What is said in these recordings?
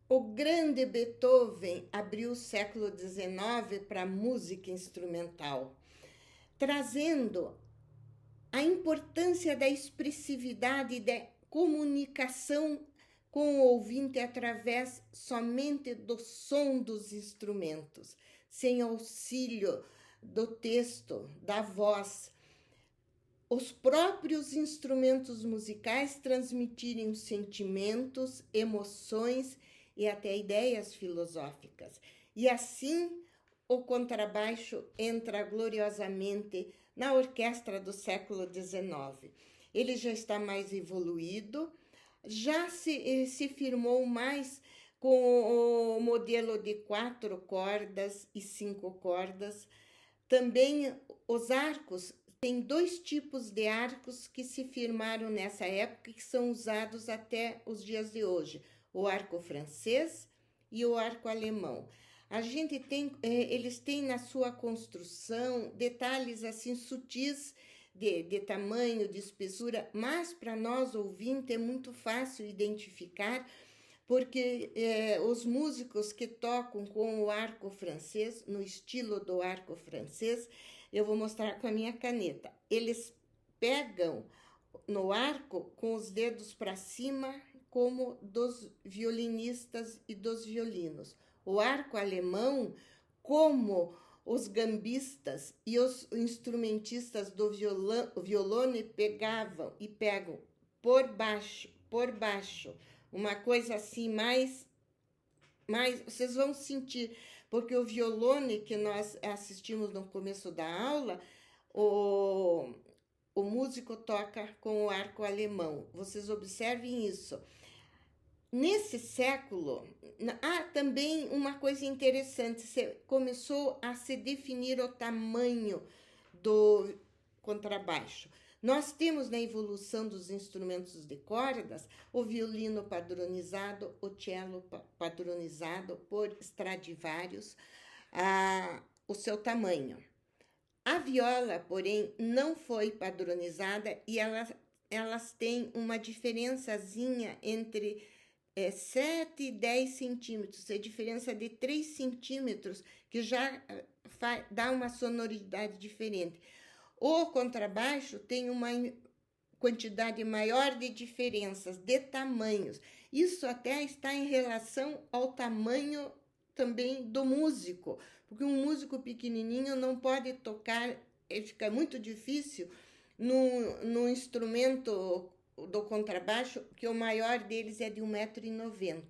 O grande Beethoven abriu o século XIX para a música instrumental, trazendo a importância da expressividade e da comunicação com o ouvinte através somente do som dos instrumentos, sem auxílio do texto, da voz. Os próprios instrumentos musicais transmitirem os sentimentos, emoções e até ideias filosóficas. E assim o contrabaixo entra gloriosamente na orquestra do século XIX. Ele já está mais evoluído, já se firmou mais com o modelo de 4 cordas e 5 cordas. Também os arcos, tem 2 tipos de arcos que se firmaram nessa época e que são usados até os dias de hoje: o arco francês e o arco alemão. A gente tem, eles têm na sua construção detalhes assim sutis de tamanho, de espessura, mas para nós ouvintes é muito fácil identificar, porque os músicos que tocam com o arco francês, no estilo do arco francês, eu vou mostrar com a minha caneta. Eles pegam no arco com os dedos para cima, como dos violinistas e dos violinos. O arco alemão, como os gambistas e os instrumentistas do violone pegavam e pegam por baixo, uma coisa assim mais vocês vão sentir, porque o violone que nós assistimos no começo da aula, o músico toca com o arco alemão. Vocês observem isso. Nesse século, há também uma coisa interessante, começou a se definir o tamanho do contrabaixo. Nós temos na evolução dos instrumentos de cordas o violino padronizado, o cello padronizado por Stradivarius, o seu tamanho. A viola, porém, não foi padronizada e elas têm uma diferençazinha entre 7 e 10 centímetros, é diferença de 3 centímetros, que já dá uma sonoridade diferente. O contrabaixo tem uma quantidade maior de diferenças, de tamanhos. Isso até está em relação ao tamanho também do músico, porque um músico pequenininho não pode tocar, fica muito difícil no instrumento do contrabaixo, que o maior deles é de 1,90 m.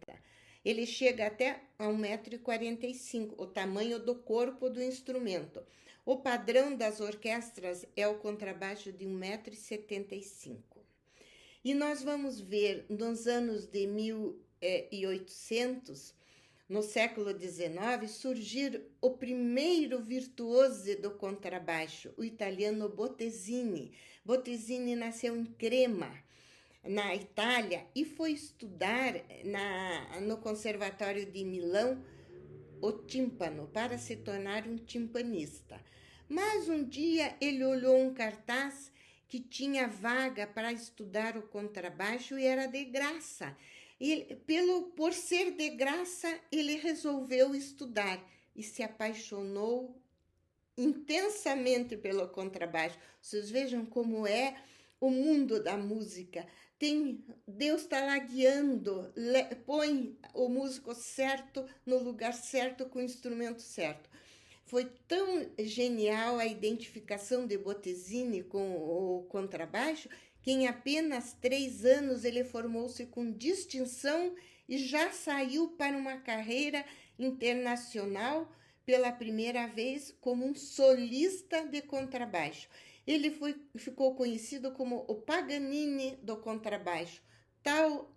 Ele chega até a 1,45 m, o tamanho do corpo do instrumento. O padrão das orquestras é o contrabaixo de 1,75 m. E nós vamos ver nos anos de 1800, no século XIX, surgir o primeiro virtuoso do contrabaixo, o italiano Bottesini. Bottesini nasceu em Crema, na Itália, e foi estudar no Conservatório de Milão o tímpano para se tornar um timpanista. Mas um dia ele olhou um cartaz que tinha vaga para estudar o contrabaixo e era de graça. E por ser de graça, ele resolveu estudar e se apaixonou intensamente pelo contrabaixo. Vocês vejam como é o mundo da música. Deus está lá guiando, põe o músico certo no lugar certo, com o instrumento certo. Foi tão genial a identificação de Bottesini com o contrabaixo, que em apenas 3 anos ele formou-se com distinção e já saiu para uma carreira internacional pela primeira vez como um solista de contrabaixo. Ele ficou conhecido como o Paganini do contrabaixo, tal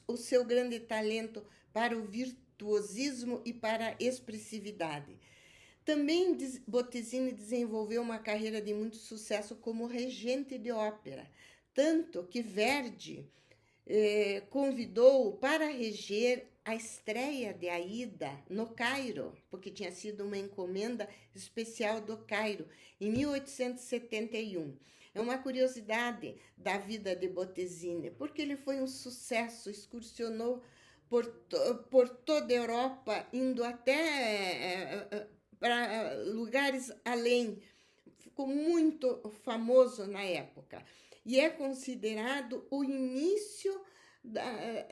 o seu grande talento para o virtuosismo e para a expressividade. Também Bottesini desenvolveu uma carreira de muito sucesso como regente de ópera, tanto que Verdi convidou-o para reger a estreia de Aida no Cairo, porque tinha sido uma encomenda especial do Cairo, em 1871. É uma curiosidade da vida de Bottesini, porque ele foi um sucesso, excursionou por toda a Europa, indo até para lugares além. Ficou muito famoso na época. E é considerado o início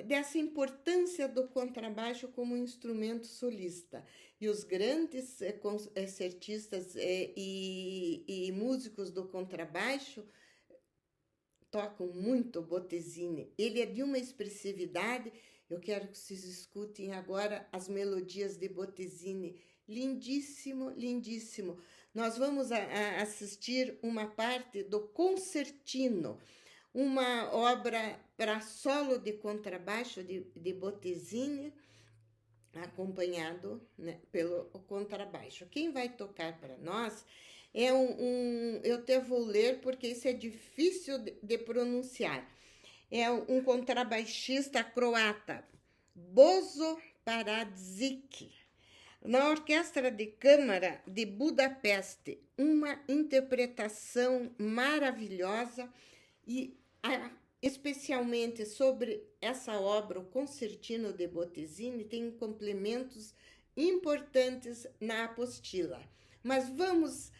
dessa importância do contrabaixo como instrumento solista. E os grandes concertistas e músicos do contrabaixo tocam muito Bottesini. Ele é de uma expressividade. Eu quero que vocês escutem agora as melodias de Bottesini. Lindíssimo, lindíssimo. Nós vamos assistir uma parte do Concertino, uma obra para solo de contrabaixo de Bottesini, acompanhado, né, pelo contrabaixo. Quem vai tocar para nós é eu até vou ler porque isso é difícil de pronunciar. É um contrabaixista croata, Božo Paradzic, na Orquestra de Câmara de Budapeste. Uma interpretação maravilhosa e especialmente sobre essa obra, o Concertino de Bottesini, tem complementos importantes na apostila. Mas vamos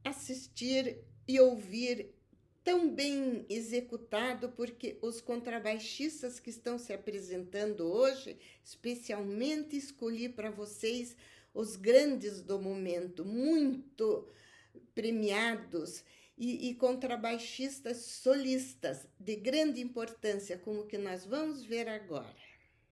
assistir e ouvir tão bem executado, porque os contrabaixistas que estão se apresentando hoje, especialmente escolhi para vocês os grandes do momento, muito premiados, e contrabaixistas solistas de grande importância, como que nós vamos ver agora.